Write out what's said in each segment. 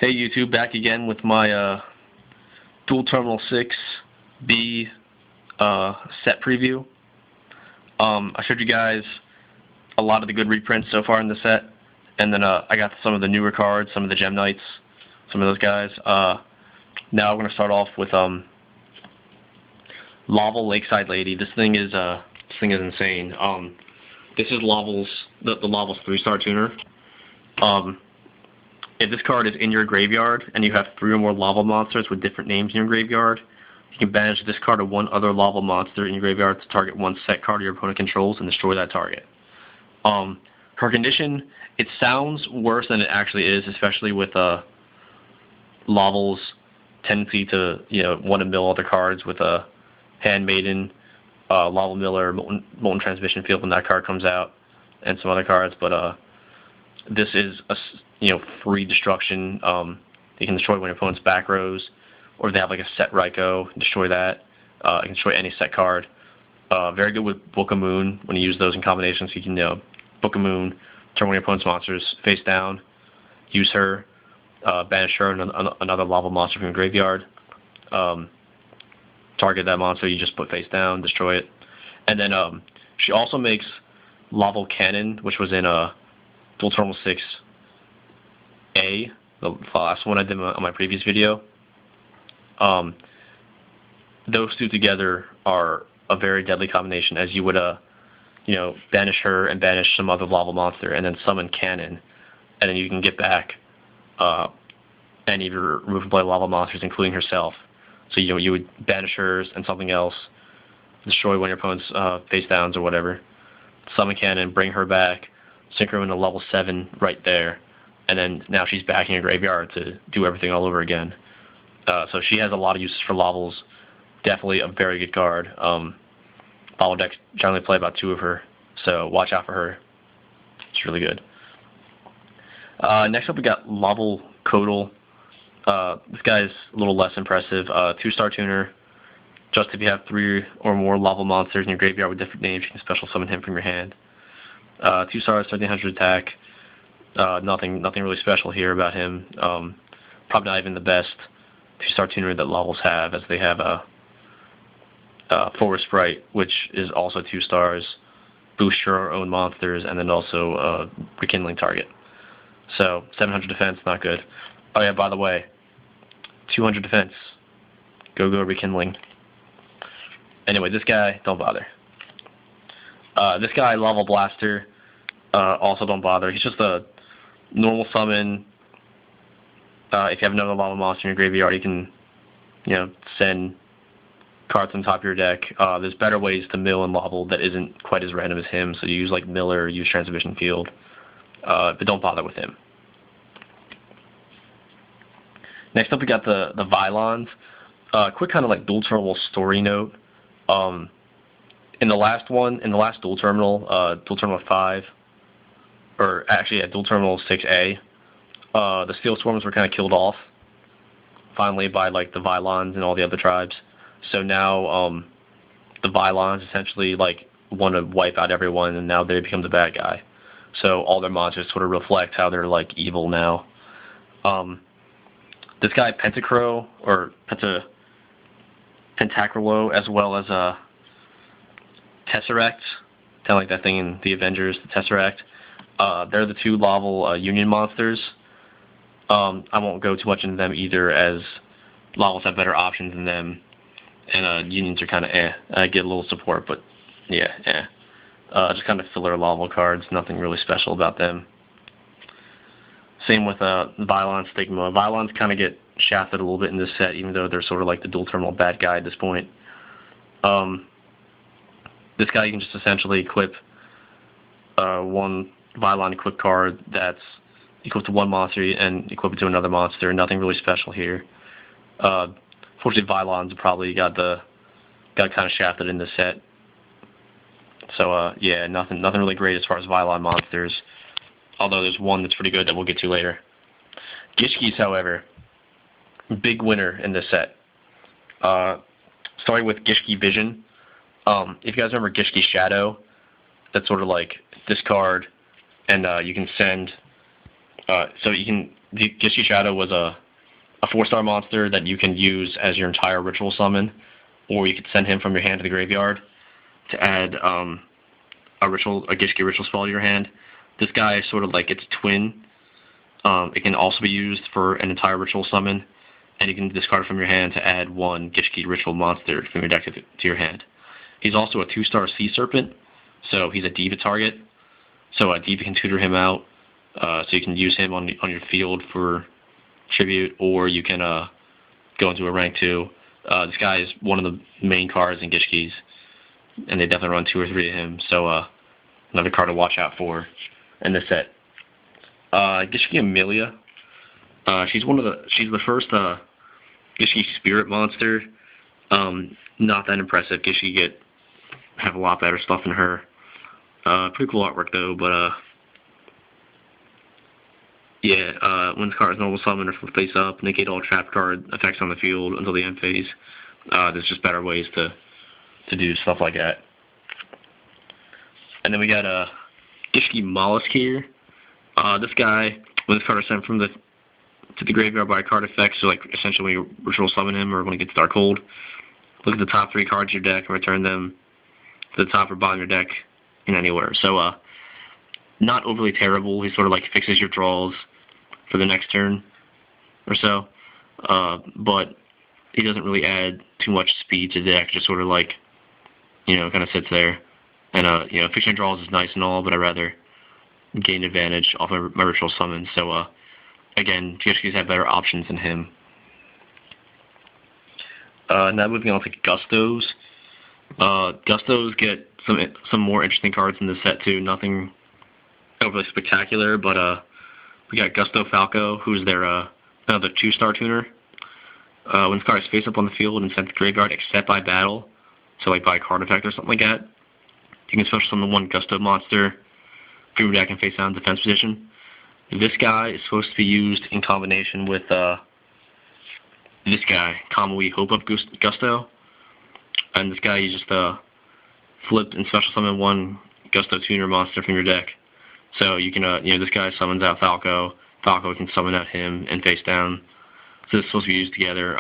Hey YouTube, back again with my Duel Terminal 6B set preview. I showed you guys a lot of the good reprints so far in the set, and then I got some of the newer cards, some of the Gem Knights, some of those guys. Now I'm going to start off with Laval Lakeside Lady. This thing is insane. This is Laval's the Laval's 3-star tuner. If this card is in your graveyard and you have 3 or more Laval monsters with different names in your graveyard, you can banish this card to one other Laval monster in your graveyard to target one set card your opponent controls and destroy that target. Her condition, it sounds worse than it actually is, especially with Laval's tendency to want to mill other cards with a Handmaiden, Laval Miller, Molten Transmission Field when that card comes out, and some other cards. But this is a free destruction. You can destroy one of your opponent's back rows, or if they have like a set Ryko, destroy that. You can destroy any set card. Very good with Book of Moon when you use those in combinations. You can Book of Moon, turn one of your opponent's monsters face down, use her, banish her and another Laval monster from your graveyard. Target that monster you just put face down, destroy it. And then she also makes Laval Cannon, which was in Duel Terminal 6A, the last one I did on my previous video. Those two together are a very deadly combination, as you would banish her and banish some other Laval monster, and then summon Cannon, and then you can get back any of your remove and play Laval monsters, including herself. So you would banish hers and something else, destroy one of your opponent's face downs or whatever, summon Cannon, bring her back, synchro into level 7 right there, and then now she's back in your graveyard to do everything all over again. So she has a lot of uses for Lavals. Definitely a very good card. Laval decks generally play about 2 of her, so watch out for her. It's really good. Next up we got Laval Codal. This guy's a little less impressive. 2-star tuner. Just if you have 3 or more Laval monsters in your graveyard with different names, you can special summon him from your hand. 2 stars, 1300 attack. Nothing really special here about him. Probably not even the best 2-star tuner that Lavals have, as they have a Forward Sprite, which is also 2 stars, boost your own monsters, and then also rekindling target. So 700 defense, not good. Oh yeah, by the way, 200 defense. Go rekindling. Anyway, this guy, don't bother. This guy, Laval Blaster, also don't bother. He's just a normal summon. If you have another Laval monster in your graveyard, you can, send cards on top of your deck. There's better ways to mill in Laval that isn't quite as random as him, so you use like Miller, use Transmission Field, but don't bother with him. Next up we got the Vylons. Quick kind of like Duel Terminal story note. In the last Duel Terminal, Duel Terminal 5, or actually at Duel Terminal 6A, the Steel Swarms were kind of killed off finally by like the Vylons and all the other tribes. So now the Vylons essentially like want to wipe out everyone, and now they become the bad guy. So all their monsters sort of reflect how they're like evil now. This guy Pentacro or Pentacrolo, as well as Tesseract, kind of like that thing in the Avengers, the Tesseract. They're the 2 Laval Union monsters. I won't go too much into them either, as Lavals have better options than them, and Unions are kind of I get a little support, but yeah, just kind of filler Laval cards, nothing really special about them. Same with Vylon Stigma. Vylons kind of get shafted a little bit in this set, even though they're sort of like the Duel Terminal bad guy at this point. This guy, you can just essentially equip one Vylon equip card that's equal to one monster and equip it to another monster. Nothing really special here. Fortunately, Vylons probably got kind of shafted in this set. So yeah, nothing really great as far as Vylon monsters. Although there's one that's pretty good that we'll get to later. Gishkis, however, big winner in this set. Starting with Gishki Vision. If you guys remember Gishki Shadow, that's sort of like discard, and you can send So you can the Gishki Shadow was a 4-star monster that you can use as your entire ritual summon, or you could send him from your hand to the graveyard to add a Gishki ritual spell to your hand. This guy is sort of like its twin. It can also be used for an entire ritual summon, and you can discard it from your hand to add 1 Gishki ritual monster from your deck to your hand. He's also a 2-star Sea Serpent, so he's a Diva target. So a Diva can tutor him out, so you can use him on your field for tribute, or you can go into a rank 2. This guy is one of the main cards in Gishkis, and they definitely run 2 or 3 of him, so another card to watch out for in this set. Gishki Amelia. She's the first Gishki Spirit monster. Not that impressive. Gishki have a lot better stuff in her. Pretty cool artwork though, but yeah, when the card is normal summon or flip face up, negate all trap card effects on the field until the end phase. There's just better ways to do stuff like that. And then we got Gishki Mollusk here. This guy, when this card is sent to the graveyard by a card effect, so like essentially when you ritual summon him or when it gets dark hold, look at the top 3 cards of your deck and return them to the top or bottom of your deck in anywhere. So not overly terrible. He sort of like fixes your draws for the next turn or so, but he doesn't really add too much speed to the deck. Just sort of like, kind of sits there. And fixing draws is nice and all, but I'd rather gain advantage off my ritual summons. So again, Gishkis have better options than him. Now moving on to Gustos. Gustos get some more interesting cards in this set too. Nothing overly spectacular, but we got Gusto Falco, who's their another 2-star tuner. When this card is face up on the field and sent to the graveyard except by battle, so like by a card effect or something like that, you can special summon 1 Gusto monster from your deck and face down in defense position. This guy is supposed to be used in combination with this guy, Kamui Hope of Gusto. And this guy, you just flip and special summon 1 Gusto tuner monster from your deck. So you can, this guy summons out Falco. Falco can summon out him and face down. So this is supposed to be used together.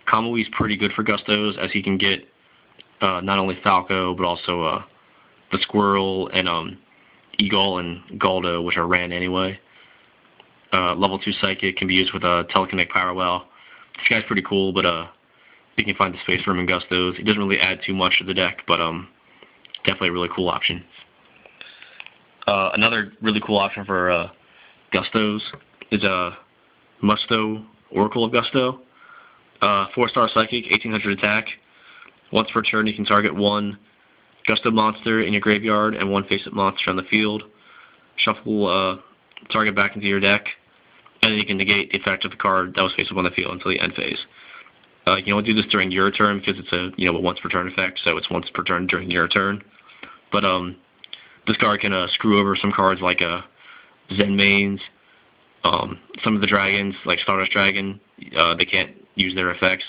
Kamui is pretty good for Gustos, as he can get not only Falco, but also the Squirrel and Eagle and Galdo, which are ran anyway. Level 2 Psychic can be used with a Telekinetic Power Well. This guy's pretty cool, but you can find the space for him in Gustos. He doesn't really add too much to the deck, but definitely a really cool option. Another really cool option for Gustos is Musto Oracle of Gusto. 4-star Psychic, 1800 attack. Once per turn, you can target 1 Gusto monster in your graveyard and 1 face-up monster on the field. Shuffle target back into your deck, and then you can negate the effect of the card that was face-up on the field until the end phase. You can only do this during your turn because it's a once per turn effect, so it's once per turn during your turn. But this card can screw over some cards like Zen Mains, some of the dragons like Stardust Dragon. They can't use their effects.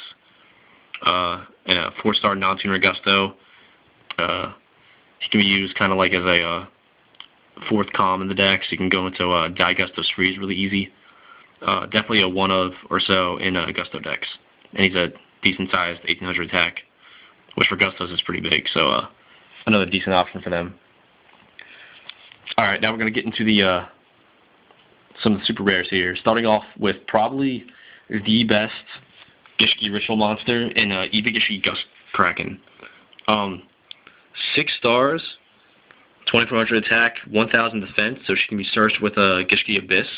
And a 4-star non-tuner Gusto. He can be used kind of like as a 4th comm in the deck, so you can go into Die Gustos Freeze really easy. Definitely a 1 of or so in Gusto decks. And he's a decent-sized 1800 attack, which for Gustos is pretty big, so another decent option for them. Alright, now we're going to get into the some of the super rares here, starting off with probably the best Gishki Ritual monster in Eva Gishki Gust Kraken. 6 stars, 2400 attack, 1000 defense, so she can be searched with a Gishki Abyss.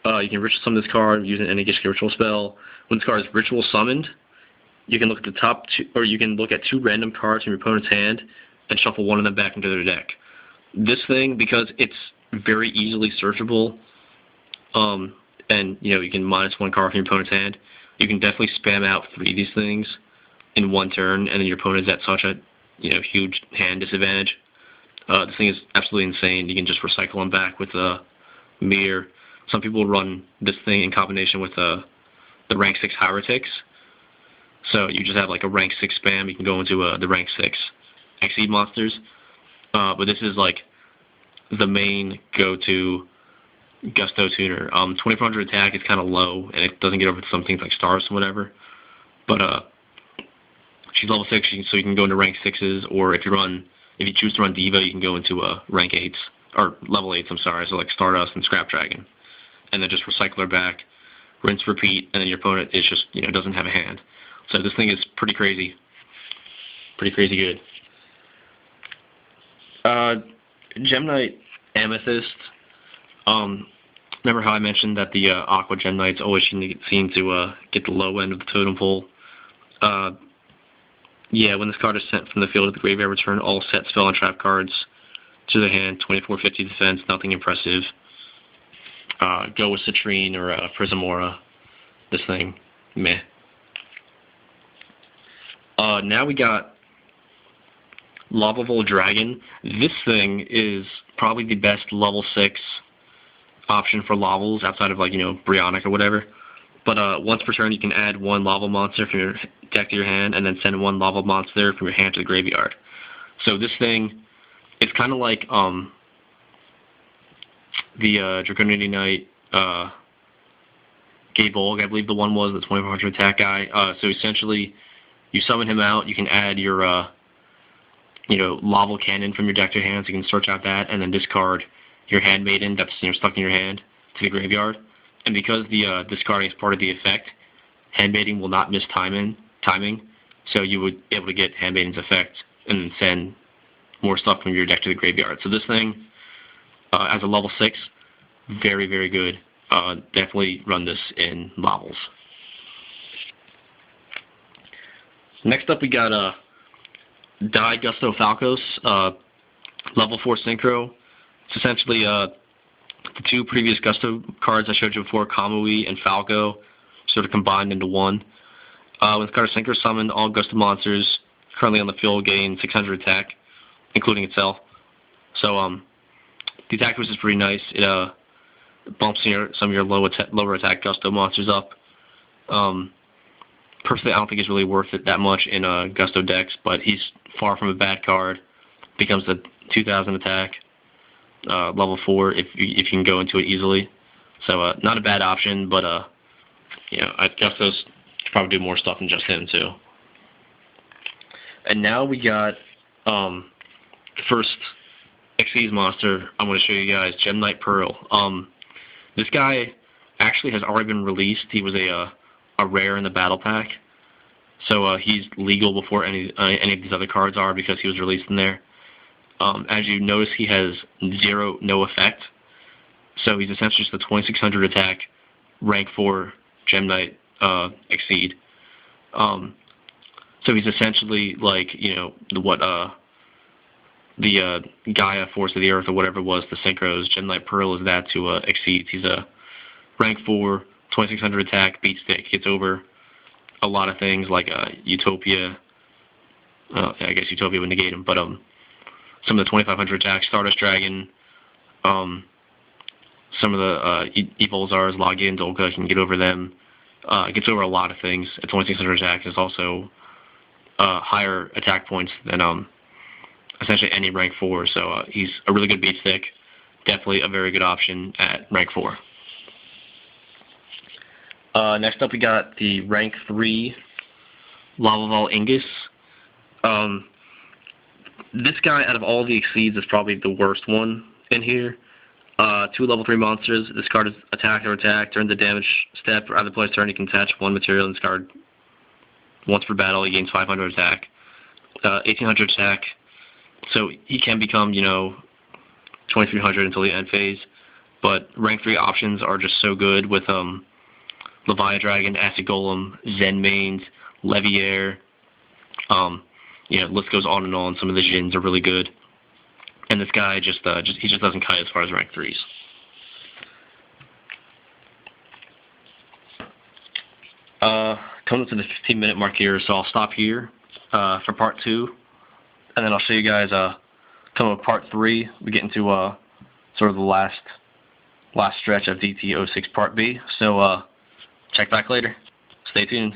You can ritual summon this card using any Gishki Ritual spell. When this card is ritual summoned, you can look at the top 2, or you can look at 2 random cards from your opponent's hand and shuffle 1 of them back into their deck. This thing, because it's very easily searchable, and you can -1 card from your opponent's hand, you can definitely spam out 3 of these things in 1 turn, and then your opponent's at such a huge hand disadvantage. This thing is absolutely insane. You can just recycle them back with a mirror. Some people run this thing in combination with the rank 6 Heretics. So you just have like a rank 6 spam. You can go into the rank 6 Exceed monsters. But this is like the main go-to Gusto tuner. 2400 attack is kind of low, and it doesn't get over to some things like stars and whatever. But she's level 6, so you can go into rank 6s, or if you choose to run Diva, you can go into rank 8s, or level 8s, I'm sorry, so like Stardust and Scrap Dragon. And then just recycle her back, rinse, repeat, and then your opponent is just, doesn't have a hand. So this thing is pretty crazy. Pretty crazy good. Gemnite Amethyst. Remember how I mentioned that the Aqua Gemnites always seem to get the low end of the totem pole? Yeah, when this card is sent from the field to the graveyard, return all set spell and trap cards to the hand. 2450 defense, nothing impressive. Go with Citrine or Prismora. This thing, meh. Now we got Lava Volt Dragon. This thing is probably the best level 6 option for Lavals outside of, like, Brionic or whatever. But once per turn, you can add 1 Lava Monster from your deck to your hand, and then send 1 Lava Monster from your hand to the graveyard. So this thing, it's kind of like the Draconian Knight Gabolg, I believe the one was, the 2400 attack guy. So essentially, you summon him out, you can add your Lava Cannon from your deck to your hand, so you can search out that, and then discard your Handmaiden that's stuck in your hand to the graveyard. And because the discarding is part of the effect, Handmaiden will not miss timing, so you would be able to get Handmaiden's effect and send more stuff from your deck to the graveyard. So this thing, as a level 6, very, very good. Definitely run this in Lavals. Next up we got Die Gusto Falcos, level 4 Synchro. It's essentially the 2 previous Gusto cards I showed you before, Kamui and Falco, sort of combined into one. When this card is Synchro summoned, all Gusto monsters currently on the field gain 600 attack, including itself. So the attack boost is pretty nice. It bumps some of your lower attack Gusto monsters up. Personally, I don't think he's really worth it that much in Gusto decks, but he's far from a bad card. Becomes a 2000 attack, level 4 if you can go into it easily. So not a bad option, but Gustos could probably do more stuff than just him too. And now we got the first Xyz monster I'm going to show you guys, Gemnite Pearl. This guy actually has already been released. He was a rare in the battle pack, so he's legal before any of these other cards are, because he was released in there. As you notice, he has no effect, so he's essentially just a 2600 attack, rank 4 Gemnite Xyz. So he's essentially like the Gaia Force of the Earth or whatever it was, the Synchros. Gemnite Pearl is that to Xyz. He's a rank 4, 2600 attack, beat stick, hits over a lot of things like Utopia. I guess Utopia would negate him, but some of the 2500 attack, Stardust Dragon, some of the Evolzars, Logia, and Dolka can get over them. It gets over a lot of things. At 2600 attack is also higher attack points than essentially any rank 4, so he's a really good beat stick. Definitely a very good option at rank 4. Next up we got the rank 3 Lavaval Ingus. This guy, out of all the Xyz, is probably the worst one in here. 2 level 3 monsters. This card is attack or attack. During the damage step or other player's turn, you can attach 1 material in this card. Once per battle, he gains 500 attack. 1800 attack. So he can become, 2300 until the end phase. But rank 3 options are just so good with Leviathan Dragon, Acid Golem, Zen Mains, Leviair. List goes on and on. Some of the Jins are really good. And this guy he just doesn't cut as far as rank 3s. Coming to the 15-minute mark here, so I'll stop here for part 2, and then I'll show you guys coming to part 3. We get into sort of the last stretch of DT06 Part B. So check back later. Stay tuned.